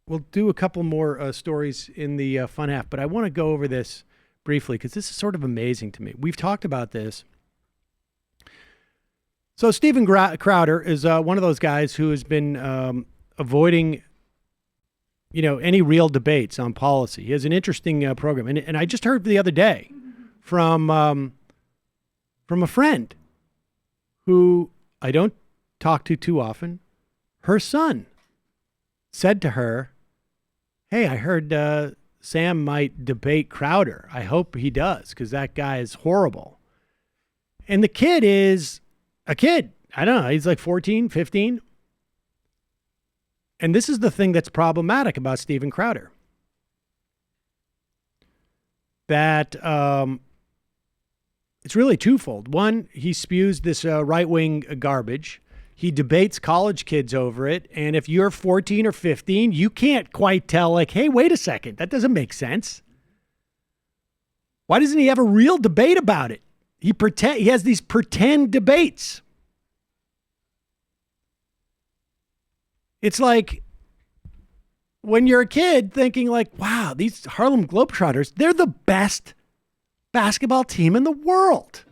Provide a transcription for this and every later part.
we'll do a couple more stories in the fun half, but I want to go over this briefly because this is sort of amazing to me. We've talked about this. So Steven Crowder is one of those guys who has been avoiding, any real debates on policy. He has an interesting program, and I just heard the other day from a friend who I don't talk to too often. Her son said to her, "Hey, I heard Sam might debate Crowder. I hope he does because that guy is horrible." And the kid is a kid. I don't know. He's like 14, 15. And this is the thing that's problematic about Steven Crowder. That it's really twofold. One, he spews this right-wing garbage. He debates college kids over it. And if you're 14 or 15, you can't quite tell, like, hey, wait a second. That doesn't make sense. Why doesn't he have a real debate about it? He has these pretend debates. It's like when you're a kid thinking like, wow, these Harlem Globetrotters, they're the best basketball team in the world.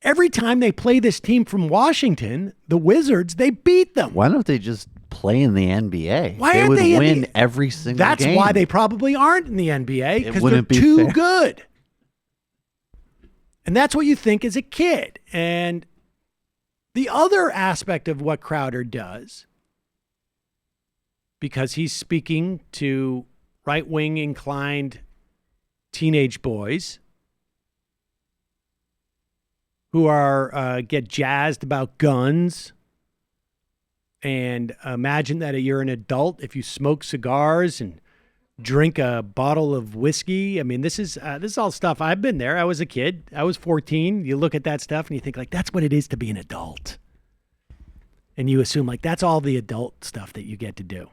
Every time they play this team from Washington, the Wizards, they beat them. Why don't they just play in the NBA? Why would they win every single game. That's why they probably aren't in the NBA, because they're be too fair. good. And that's what you think as a kid. And the other aspect of what Crowder does, because he's speaking to right-wing inclined teenage boys who are get jazzed about guns and imagine that you're an adult if you smoke cigars and drink a bottle of whiskey. I mean, this is all stuff. I've been there. I was a kid. I was 14. You look at that stuff and you think like, that's what it is to be an adult. And you assume like, that's all the adult stuff that you get to do.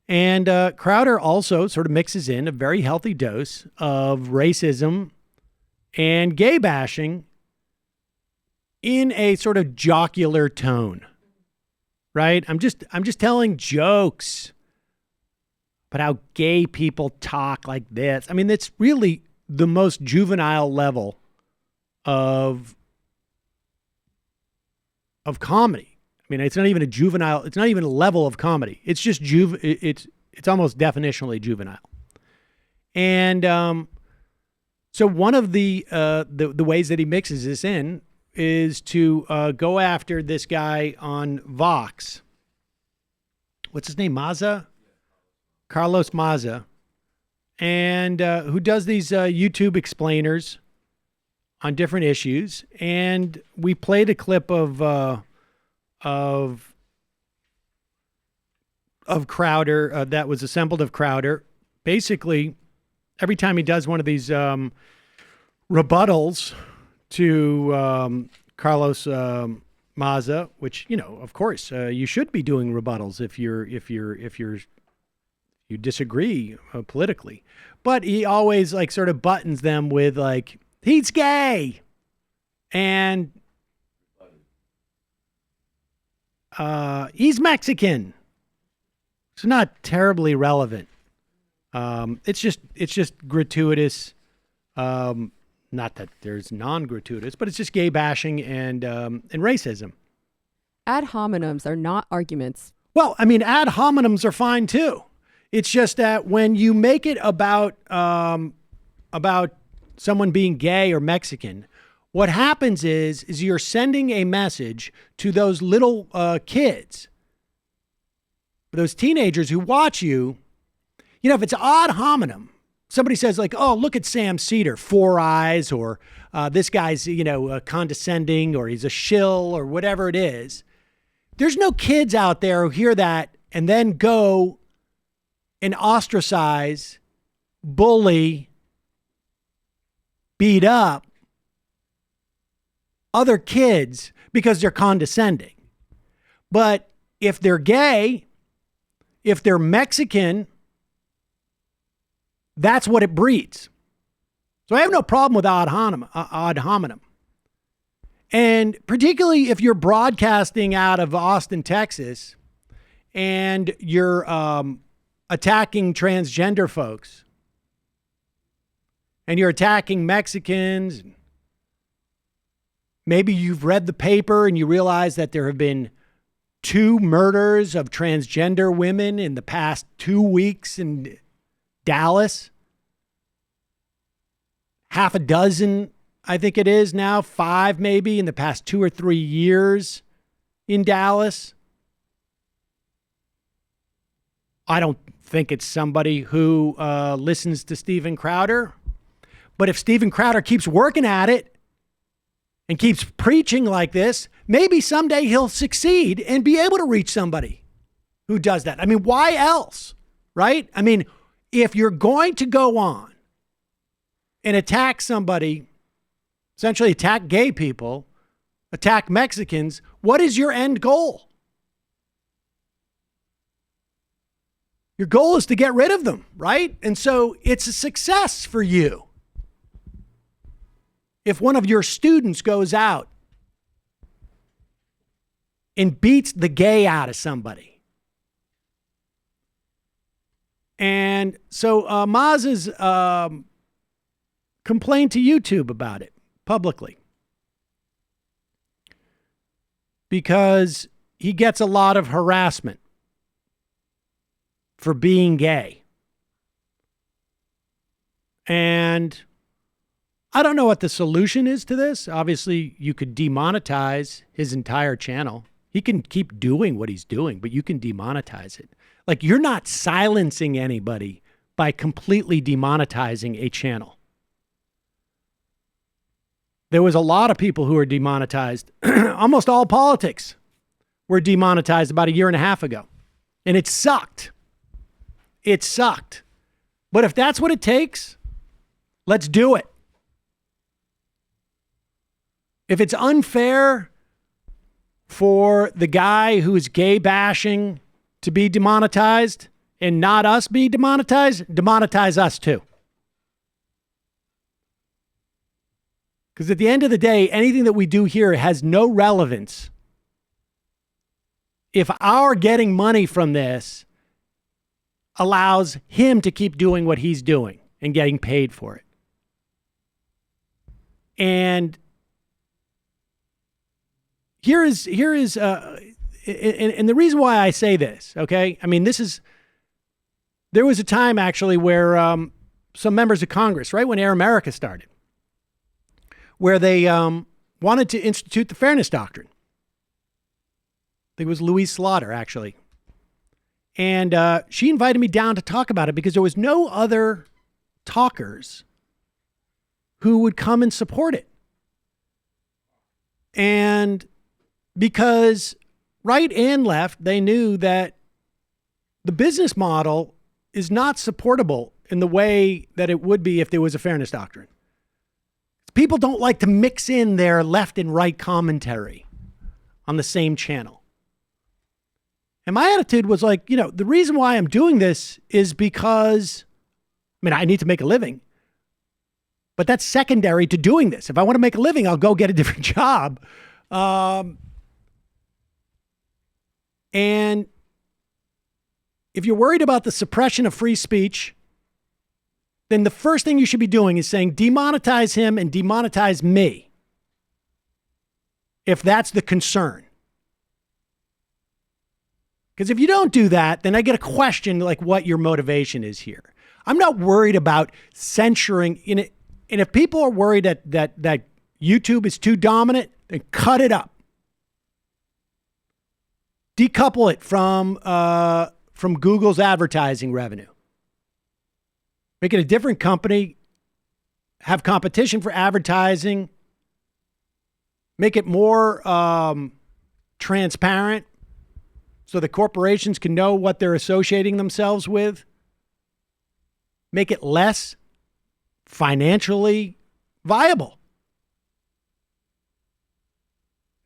And Crowder also sort of mixes in a very healthy dose of racism and gay bashing in a sort of jocular tone, right? I'm just telling jokes about how gay people talk like this. I mean, it's really the most juvenile level of comedy. I mean, it's not even a level of comedy. It's just it's almost definitionally juvenile. And so one of the ways that he mixes this in is to go after this guy on Vox. What's his name? Maza? Carlos Maza. And who does these YouTube explainers on different issues. And we played a clip of Crowder that was assembled of Crowder. Basically, every time he does one of these rebuttals to Carlos Maza, which, of course, you should be doing rebuttals if you disagree politically, but he always like sort of buttons them with like, he's gay and he's Mexican. It's not terribly relevant. It's just gratuitous. Not that there's non-gratuitous, but it's just gay bashing and racism. Ad hominems are not arguments. Well, I mean, ad hominems are fine too. It's just that when you make it about someone being gay or Mexican, what happens is you're sending a message to those little kids, those teenagers who watch you. If it's ad hominem, somebody says like, oh, look at Sam Seder, 4 eyes, or this guy's, condescending, or he's a shill, or whatever it is. There's no kids out there who hear that and then go and ostracize, bully, beat up other kids because they're condescending. But if they're gay, if they're Mexican, that's what it breeds. So I have no problem with ad hominem. And particularly if you're broadcasting out of Austin, Texas, and you're attacking transgender folks, and you're attacking Mexicans, maybe you've read the paper and you realize that there have been 2 murders of transgender women in the past 2 weeks in Dallas. Half a dozen, I think it is now, 5 maybe in the past 2 or 3 years in Dallas. I don't think it's somebody who listens to Steven Crowder. But if Steven Crowder keeps working at it and keeps preaching like this, maybe someday he'll succeed and be able to reach somebody who does that. I mean, why else, right? I mean, if you're going to go on and attack somebody, essentially attack gay people, attack Mexicans, what is your end goal? Your goal is to get rid of them, right? And so it's a success for you. If one of your students goes out and beats the gay out of somebody. And so Maz has complained to YouTube about it publicly because he gets a lot of harassment for being gay. And I don't know what the solution is to this. Obviously, you could demonetize his entire channel. He can keep doing what he's doing, but you can demonetize it. Like, you're not silencing anybody by completely demonetizing a channel. There was a lot of people who were demonetized. Almost all politics were demonetized about 1.5 years ago. And it sucked. It sucked. But if that's what it takes, let's do it. If it's unfair for the guy who is gay bashing to be demonetized and not us be demonetized, demonetize us too. Because at the end of the day, anything that we do here has no relevance if our getting money from this allows him to keep doing what he's doing and getting paid for it. And here is and the reason why I say this, okay? I mean, there was a time actually where some members of Congress, right when Air America started, where they wanted to institute the fairness doctrine. I think it was Louise Slaughter, actually. And she invited me down to talk about it because there was no other talkers who would come and support it. And because right and left, they knew that the business model is not supportable in the way that it would be if there was a fairness doctrine. People don't like to mix in their left and right commentary on the same channel. And my attitude was like, you know, the reason why I'm doing this is because, I mean, I need to make a living, but that's secondary to doing this. If I want to make a living, I'll go get a different job. And if you're worried about the suppression of free speech, then the first thing you should be doing is saying demonetize him and demonetize me, if that's the concern. Because if you don't do that, then I get a question like what your motivation is here. I'm not worried about censoring in it. And if people are worried that YouTube is too dominant, then cut it up. Decouple it from Google's advertising revenue. Make it a different company. Have competition for advertising. Make it more transparent so the corporations can know what they're associating themselves with. Make it less financially viable.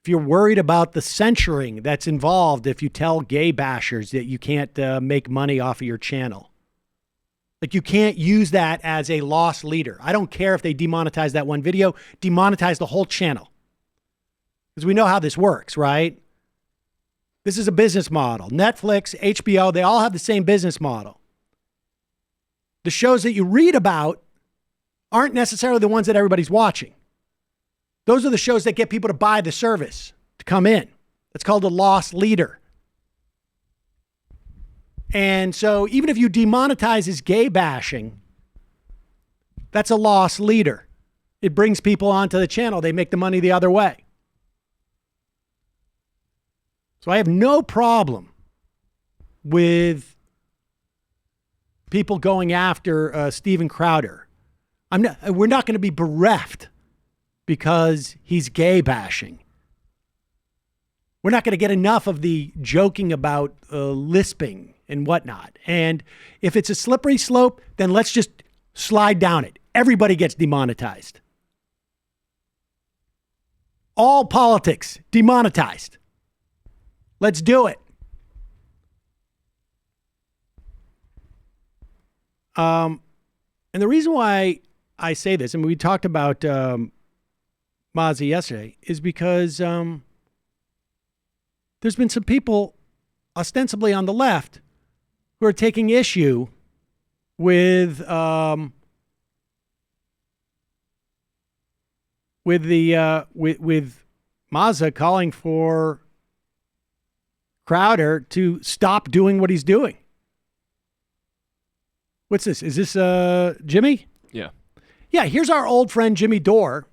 If you're worried about the censoring that's involved if you tell gay bashers that you can't make money off of your channel. Like, you can't use that as a loss leader. I don't care if they demonetize that one video, demonetize the whole channel. Because we know how this works, right? This is a business model. Netflix, HBO, they all have the same business model. The shows that you read about aren't necessarily the ones that everybody's watching. Those are the shows that get people to buy the service, to come in. It's called a loss leader. And so even if you demonetize as gay bashing, that's a loss leader. It brings people onto the channel. They make the money the other way. So I have no problem with people going after Steven Crowder. We're not going to be bereft because he's gay bashing. We're not going to get enough of the joking about lisping and whatnot. And if it's a slippery slope, then let's just slide down it. Everybody gets demonetized. All politics demonetized. Let's do it. And the reason why I say this, and we talked about Mazza yesterday, is because there's been some people ostensibly on the left who are taking issue with Mazza calling for Crowder to stop doing what he's doing. What's this? Is this Jimmy? Yeah. Yeah, here's our old friend Jimmy Dore,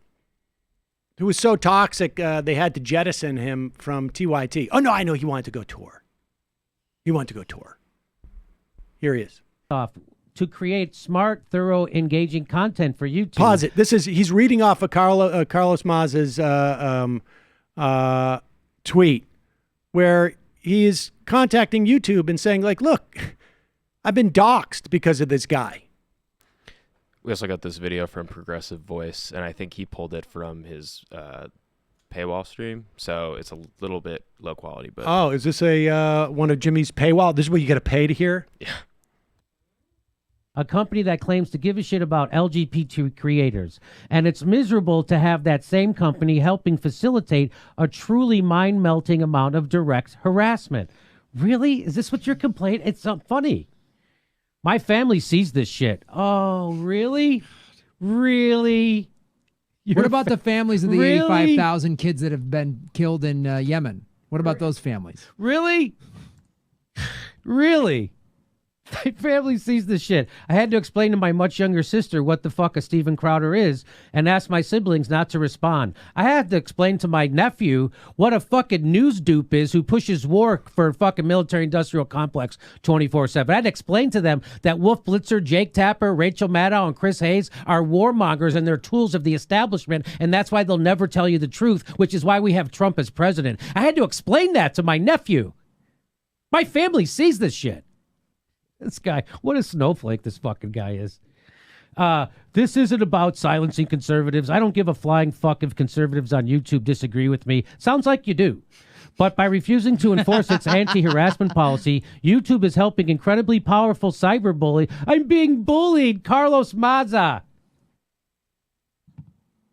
who was so toxic they had to jettison him from TYT. Oh, no, I know he wanted to go tour. He wanted to go tour. Here he is. To create smart, thorough, engaging content for YouTube. Pause it. He's reading off of Carlos Mazza's tweet where he is contacting YouTube and saying, like, look, I've been doxxed because of this guy. We also got this video from Progressive Voice, and I think he pulled it from his paywall stream, so it's a little bit low quality. But oh, is this a one of Jimmy's paywall? This is what you got to pay to hear? Yeah. A company that claims to give a shit about LGBT creators. And it's miserable to have that same company helping facilitate a truly mind-melting amount of direct harassment. Really? Is this what your complaint? It's so funny. My family sees this shit. Oh, really? Really? What about the families of the Really? 85,000 kids that have been killed in Yemen? What about those families? Really? Really? My family sees this shit. I had to explain to my much younger sister what the fuck a Steven Crowder is and ask my siblings not to respond. I had to explain to my nephew what a fucking news dupe is who pushes war for a fucking military-industrial complex 24/7. I had to explain to them that Wolf Blitzer, Jake Tapper, Rachel Maddow, and Chris Hayes are warmongers and they're tools of the establishment, and that's why they'll never tell you the truth, which is why we have Trump as president. I had to explain that to my nephew. My family sees this shit. This guy, what a snowflake this fucking guy is. This isn't about silencing conservatives. I don't give a flying fuck if conservatives on YouTube disagree with me. Sounds like you do. But by refusing to enforce its anti-harassment policy, YouTube is helping incredibly powerful cyberbully. I'm being bullied, Carlos Mazza.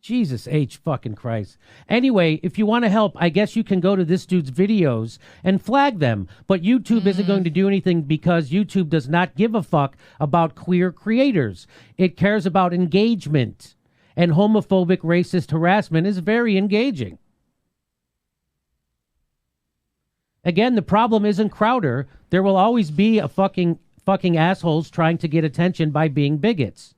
Jesus H fucking Christ. Anyway, if you want to help, I guess you can go to this dude's videos and flag them. But YouTube isn't going to do anything because YouTube does not give a fuck about queer creators. It cares about engagement. And homophobic, racist harassment is very engaging. Again, the problem isn't Crowder. There will always be a fucking assholes trying to get attention by being bigots.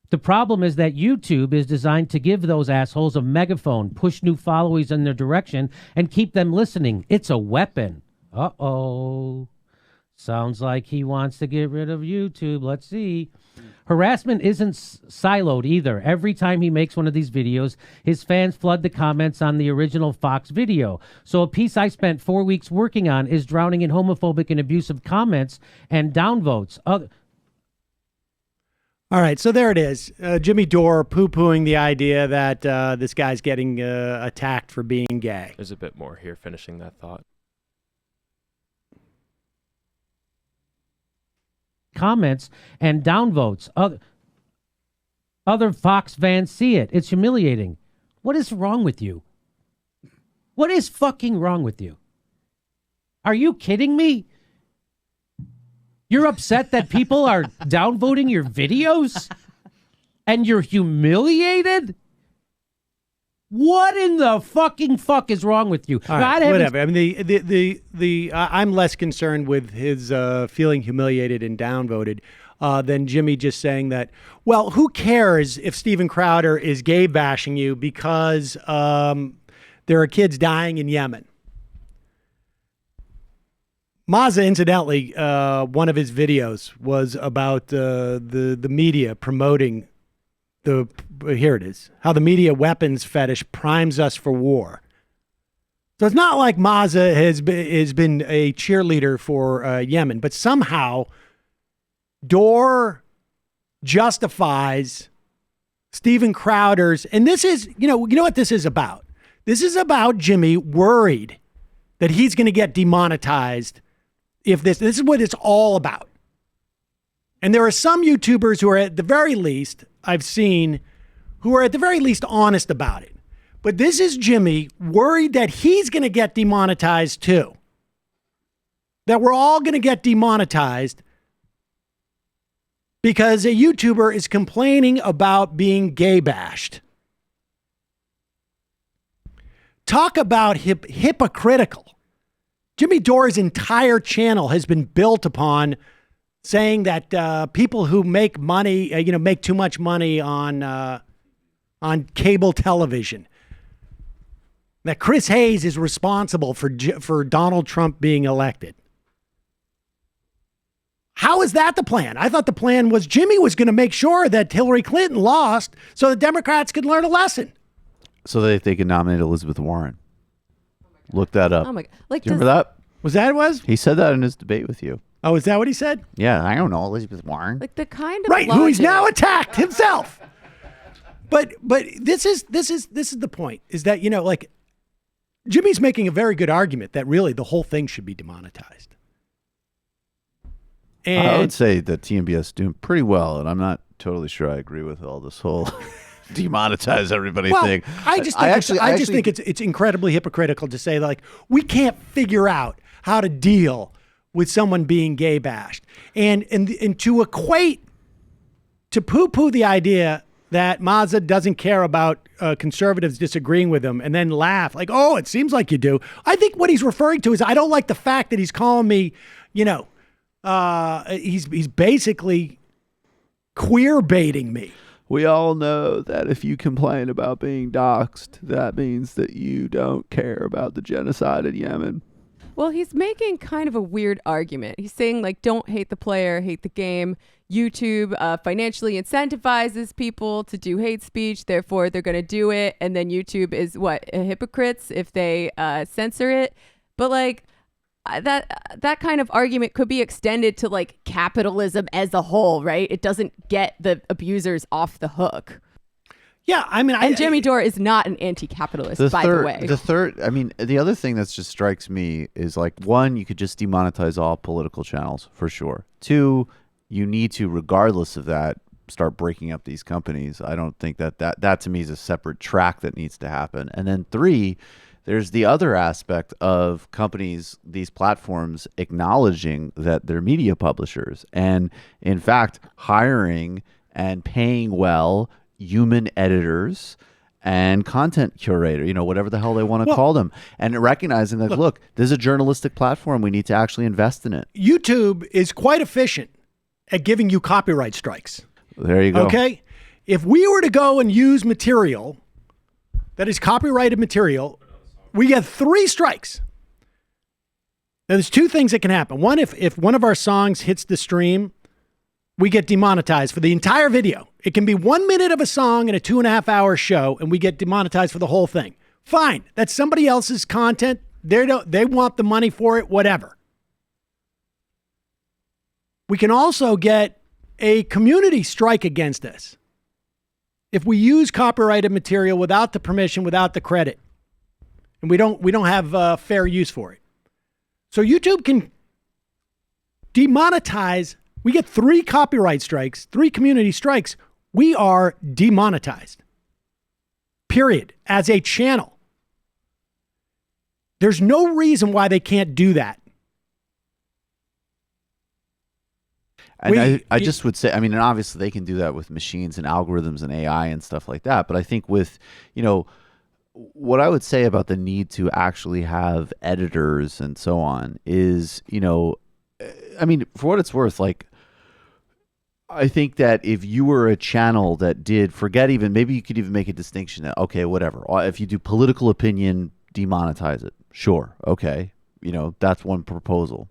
The problem is that YouTube is designed to give those assholes a megaphone, push new followers in their direction, and keep them listening. It's a weapon. Uh-oh. Sounds like he wants to get rid of YouTube. Let's see. Harassment isn't siloed either. Every time he makes one of these videos, his fans flood the comments on the original Fox video. So a piece I spent 4 weeks working on is drowning in homophobic and abusive comments and downvotes. All right, so there it is. Jimmy Dore poo-pooing the idea that this guy's getting attacked for being gay. There's a bit more here, finishing that thought. Comments and downvotes. Other Fox fans see it. It's humiliating. What is wrong with you? What is fucking wrong with you? Are you kidding me? You're upset that people are downvoting your videos? And you're humiliated? What in the fucking fuck is wrong with you? All right, whatever. I mean, I'm less concerned with his feeling humiliated and downvoted than Jimmy just saying that, well, who cares if Steven Crowder is gay bashing you because there are kids dying in Yemen? Mazza, incidentally, one of his videos was about the media promoting here it is, how the media weapons fetish primes us for war. So it's not like Mazza has been a cheerleader for Yemen, but somehow Dore justifies Steven Crowder's, and this is, you know what this is about? This is about Jimmy worried that he's going to get demonetized if this is what it's all about. And there are some YouTubers who are at the very least, I've seen, who are at the very least honest about it. But this is Jimmy worried that he's going to get demonetized too. That we're all going to get demonetized because a YouTuber is complaining about being gay bashed. Talk about hypocritical. Jimmy Dore's entire channel has been built upon saying that people who make money, make too much money on cable television, that Chris Hayes is responsible for Donald Trump being elected. How is that the plan? I thought the plan was Jimmy was going to make sure that Hillary Clinton lost so the Democrats could learn a lesson. So that they could nominate Elizabeth Warren. Look that up. Oh my God. Like, Do you remember that? Was that what it was? He said that in his debate with you. Oh, is that what he said? Yeah, I don't know, Elizabeth Warren. like the kind of Right, who he's logic- now attacked himself. But this is the point, is that, like, Jimmy's making a very good argument that really the whole thing should be demonetized. And I would say that TMBS is doing pretty well, and I'm not totally sure I agree with all this whole demonetize everybody thing. I just think it's incredibly hypocritical to say, like, we can't figure out how to deal with someone being gay bashed, and to poo-poo the idea that Mazza doesn't care about conservatives disagreeing with him, and then laugh like, oh, it seems like you do. I think what he's referring to is, I don't like the fact that he's calling me, he's basically queer baiting me. We all know that if you complain about being doxxed, that means that you don't care about the genocide in Yemen. Well, he's making kind of a weird argument. He's saying, like, don't hate the player, hate the game. YouTube financially incentivizes people to do hate speech, therefore they're going to do it. And then YouTube is hypocrites if they censor it. But like that kind of argument could be extended to like capitalism as a whole, right? It doesn't get the abusers off the hook. Yeah, I mean, and Jimmy Dore is not an anti-capitalist, by the way. The other thing that just strikes me is, like, one, you could just demonetize all political channels for sure. Two, you need to, regardless of that, start breaking up these companies. I don't think that to me is a separate track that needs to happen. And then three, there's the other aspect of companies, these platforms acknowledging that they're media publishers and, in fact, hiring and paying well human editors and content curator, whatever the hell they want to call them, and recognizing that, look, this is a journalistic platform. We need to actually invest in it. YouTube is quite efficient at giving you copyright strikes. There you go. Okay? If we were to go and use material that is copyrighted material, we get 3 strikes. Now, there's 2 things that can happen. One, if one of our songs hits the stream, we get demonetized for the entire video. It can be 1 minute of a song in a 2.5-hour show, and we get demonetized for the whole thing. Fine. That's somebody else's content. They want the money for it, whatever. We can also get a community strike against us if we use copyrighted material without the permission, without the credit, and we don't have fair use for it. So YouTube can demonetize. We get 3 copyright strikes, 3 community strikes. We are demonetized. Period. As a channel. There's no reason why they can't do that. And I just would say, I mean, and obviously they can do that with machines and algorithms and AI and stuff like that. But I think with, what I would say about the need to actually have editors and so on is, I mean, for what it's worth, like, I think that if you were a channel that did, maybe you could even make a distinction that, okay, whatever. If you do political opinion, demonetize it. Sure. Okay. That's one proposal.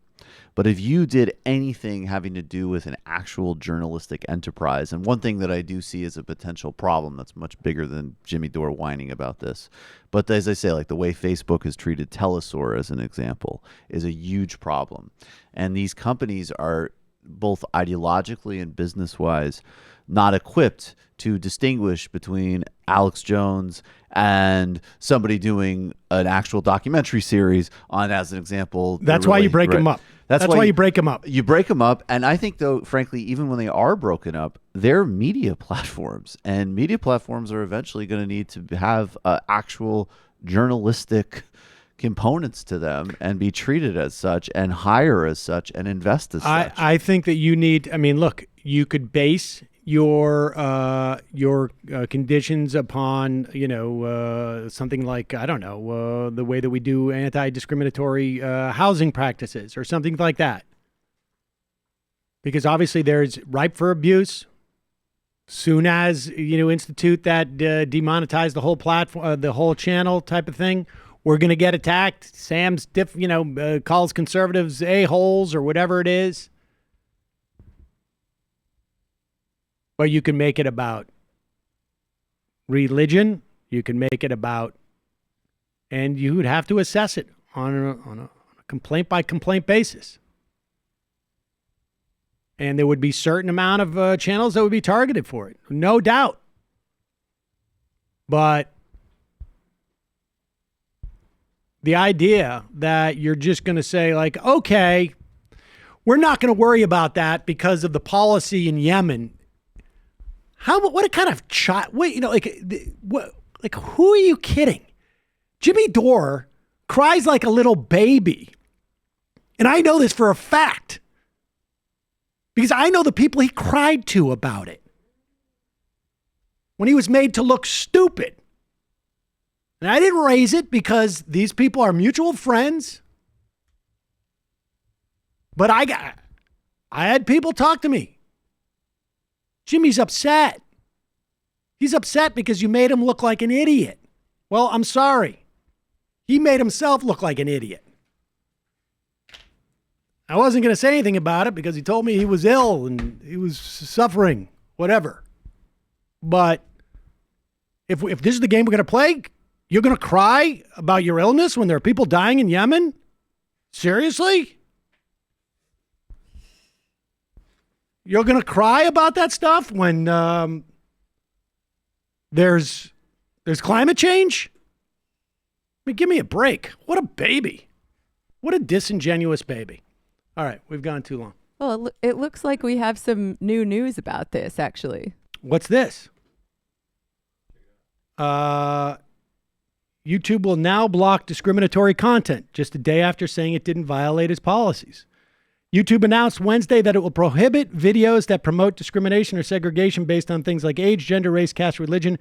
But if you did anything having to do with an actual journalistic enterprise, and one thing that I do see as a potential problem that's much bigger than Jimmy Dore whining about this, but as I say, like the way Facebook has treated Telesaur as an example is a huge problem. And these companies are both ideologically and business-wise not equipped to distinguish between Alex Jones and somebody doing an actual documentary series on, as an example. That's why you break them up. That's why you break them up. You break them up. And I think, though, frankly, even when they are broken up, they're media platforms. And media platforms are eventually going to need to have actual journalistic components to them and be treated as such and hire as such and invest as such. I think that you need, look, you could base your conditions upon something like, I don't know, the way that we do anti-discriminatory housing practices or something like that, because obviously there's ripe for abuse. Soon as institute that demonetize the whole platform, the whole channel type of thing, we're gonna get attacked. Sam's calls conservatives a-holes or whatever it is. But you can make it about religion. You can make it about, and you would have to assess it on a complaint by complaint basis. And there would be certain amount of channels that would be targeted for it, no doubt. But the idea that you're just going to say, like, okay, we're not going to worry about that because of the policy in Yemen. What a kind of child? Wait, who are you kidding? Jimmy Dore cries like a little baby. And I know this for a fact because I know the people he cried to about it when he was made to look stupid. And I didn't raise it because these people are mutual friends. But I had people talk to me. Jimmy's upset. He's upset because you made him look like an idiot. Well, I'm sorry. He made himself look like an idiot. I wasn't going to say anything about it because he told me he was ill and he was suffering, whatever. But if this is the game we're going to play, you're going to cry about your illness when there are people dying in Yemen? Seriously? You're going to cry about that stuff when there's climate change? Give me a break. What a baby. What a disingenuous baby. All right, we've gone too long. Well, it looks like we have some new news about this, actually. What's this? YouTube will now block discriminatory content just a day after saying it didn't violate its policies. YouTube announced Wednesday that it will prohibit videos that promote discrimination or segregation based on things like age, gender, race, caste, religion,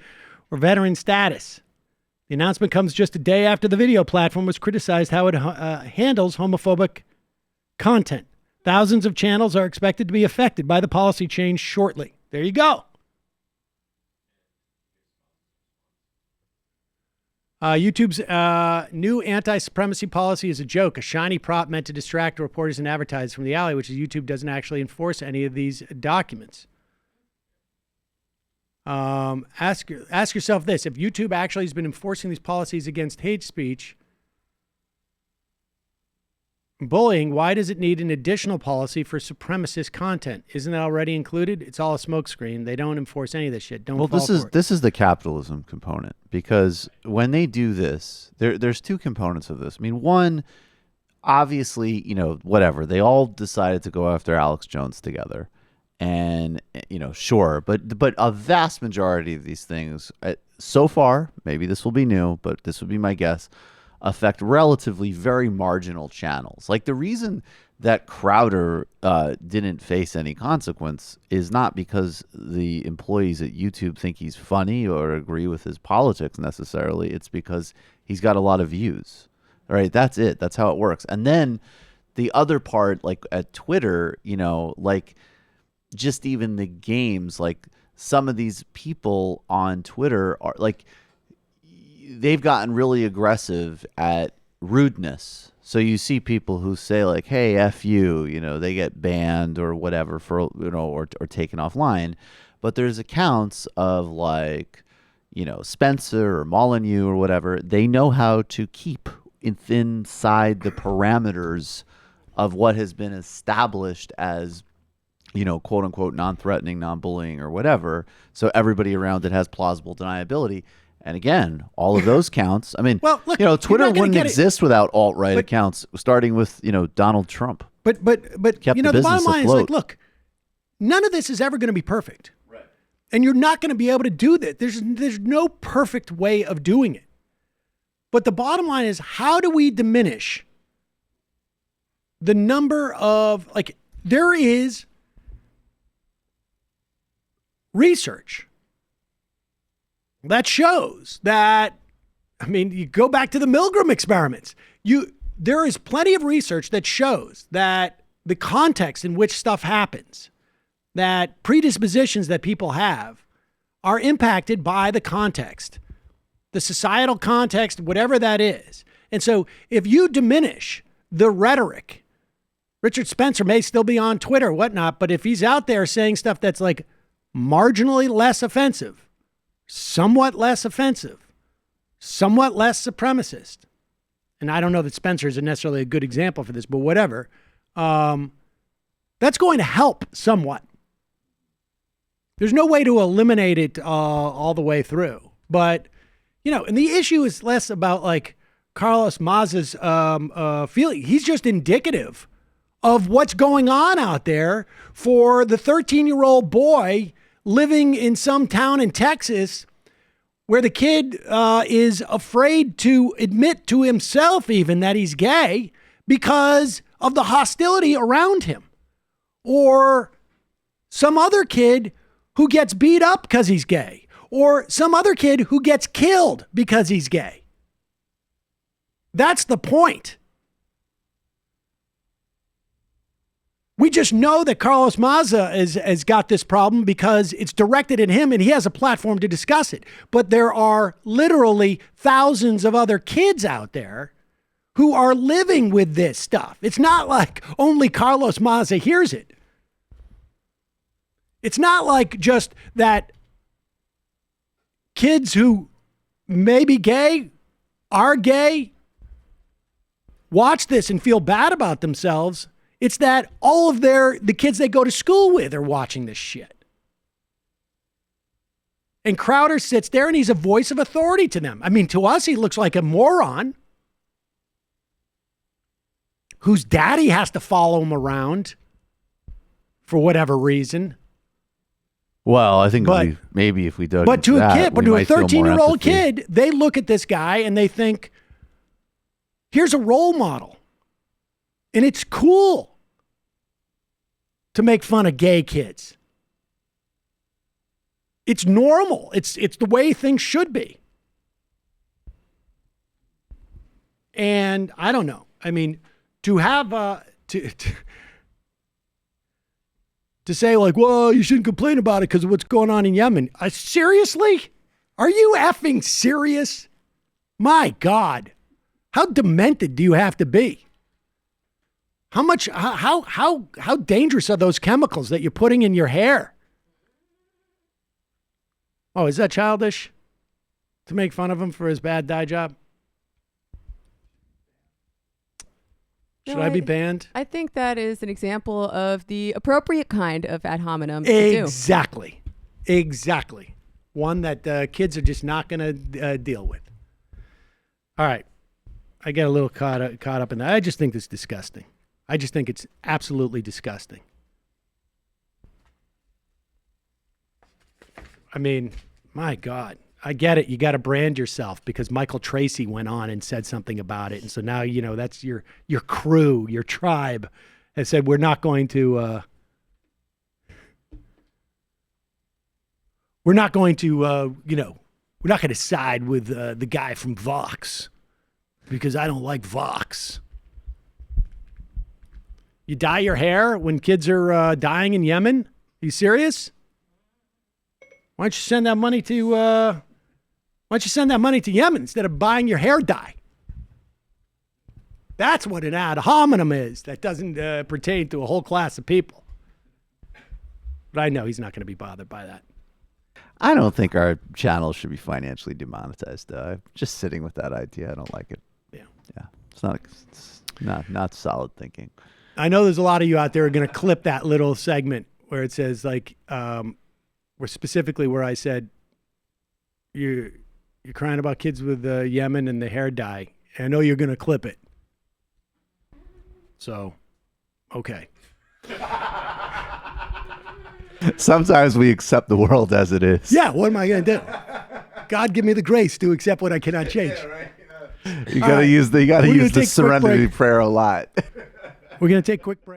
or veteran status. The announcement comes just a day after the video platform was criticized how it handles homophobic content. Thousands of channels are expected to be affected by the policy change shortly. There you go. YouTube's new anti-supremacy policy is a joke, a shiny prop meant to distract reporters and advertisers from the alley, which is YouTube doesn't actually enforce any of these documents. Ask yourself this. If YouTube actually has been enforcing these policies against hate speech and bullying, why does it need an additional policy for supremacist content? Isn't that already included? It's all a smokescreen. They don't enforce any of this shit. Don't fall for it. This is the capitalism component, because when they do this, there's two components of this. I mean, one, obviously, whatever. They all decided to go after Alex Jones together. And, sure, but a vast majority of these things, so far, maybe this will be new, but this would be my guess, affect relatively very marginal channels. Like the reason that Crowder didn't face any consequence is not because the employees at YouTube think he's funny or agree with his politics necessarily. It's because he's got a lot of views. All right, that's it. That's how it works. And then the other part, like at Twitter, you know, like just even the games, like some of these people on Twitter are like, they've gotten really aggressive at rudeness. So you see people who say like, hey, F you, you know, they get banned or whatever for, you know, or taken offline. But there's accounts of like, you know, Spencer or Molyneux or whatever. They know how to keep inside the parameters of what has been established as, you know, quote unquote, non-threatening, non-bullying or whatever. So everybody around it has plausible deniability. And again, all of those counts. I mean, Well, look, you know, you're Twitter not gonna wouldn't get it. exist without alt-right But- accounts, starting with, you know, Donald Trump. But Kept you know, the the bottom business line is like, afloat. look, none of this is ever going to be perfect. Right. And you're not going to be able to do that. There's no perfect way of doing it. But the bottom line is, how do we diminish the number of, like, there is research that shows that, I mean, you go back to the Milgram experiments. There is plenty of research that shows that the context in which stuff happens, that predispositions that people have are impacted by the context, the societal context, whatever that is. And so if you diminish the rhetoric, Richard Spencer may still be on Twitter, whatnot, but if he's out there saying stuff that's like marginally less offensive, somewhat less offensive, somewhat less supremacist, and I don't know that Spencer is necessarily a good example for this, but whatever, that's going to help somewhat. There's no way to eliminate it all the way through. But, you know, and the issue is less about like Carlos Mazza's feeling. He's just indicative of what's going on out there for the 13-year-old boy living in some town in Texas where the kid is afraid to admit to himself even that he's gay because of the hostility around him. Or some other kid who gets beat up because he's gay. Or some other kid who gets killed because he's gay. That's the point. We just know that Carlos Mazza has got this problem because it's directed at him and he has a platform to discuss it. But there are literally thousands of other kids out there who are living with this stuff. It's not like only Carlos Mazza hears it. It's not like just that kids who may be gay, are gay, watch this and feel bad about themselves. It's that all of the kids they go to school with are watching this shit. And Crowder sits there and he's a voice of authority to them. I mean, to us, he looks like a moron whose daddy has to follow him around for whatever reason. Well, I think But- maybe if we dug But to into a that, kid, but we to a might feel more 13-year-old empathy. kid, they look at this guy and they think, here's a role model. And it's cool to make fun of gay kids. It's normal. It's the way things should be. And I don't know. I mean, to have to say like, well, you shouldn't complain about it because of what's going on in Yemen. Seriously? Are you effing serious? My God. How demented do you have to be? How dangerous are those chemicals that you're putting in your hair? Oh, is that childish? To make fun of him for his bad dye job? Should No, I be banned? I think that is an example of the appropriate kind of ad hominem to do. Exactly. Exactly. One that kids are just not going to deal with. All right. I get a little caught up in that. I just think it's disgusting. I just think it's absolutely disgusting. I mean, my God. I get it. You got to brand yourself because Michael Tracy went on and said something about it. And so now, that's your crew, your tribe has said, we're not going to side with the guy from Vox because I don't like Vox. You dye your hair when kids are dying in Yemen? Are you serious? Why don't you send that money to Yemen instead of buying your hair dye? That's what an ad hominem is. That doesn't pertain to a whole class of people. But I know he's not going to be bothered by that. I don't think our channel should be financially demonetized. I'm just sitting with that idea. I don't like it. Yeah. It's not solid thinking. I know there's a lot of you out there who are going to clip that little segment where it says like, where specifically where I said, you're crying about kids with Yemen and the hair dye. I know you're going to clip it. So, okay. Sometimes we accept the world as it is. Yeah, what am I going to do? God give me the grace to accept what I cannot change. You got to use the We're gonna take a quick serenity break. prayer a lot. We're going to take a quick break.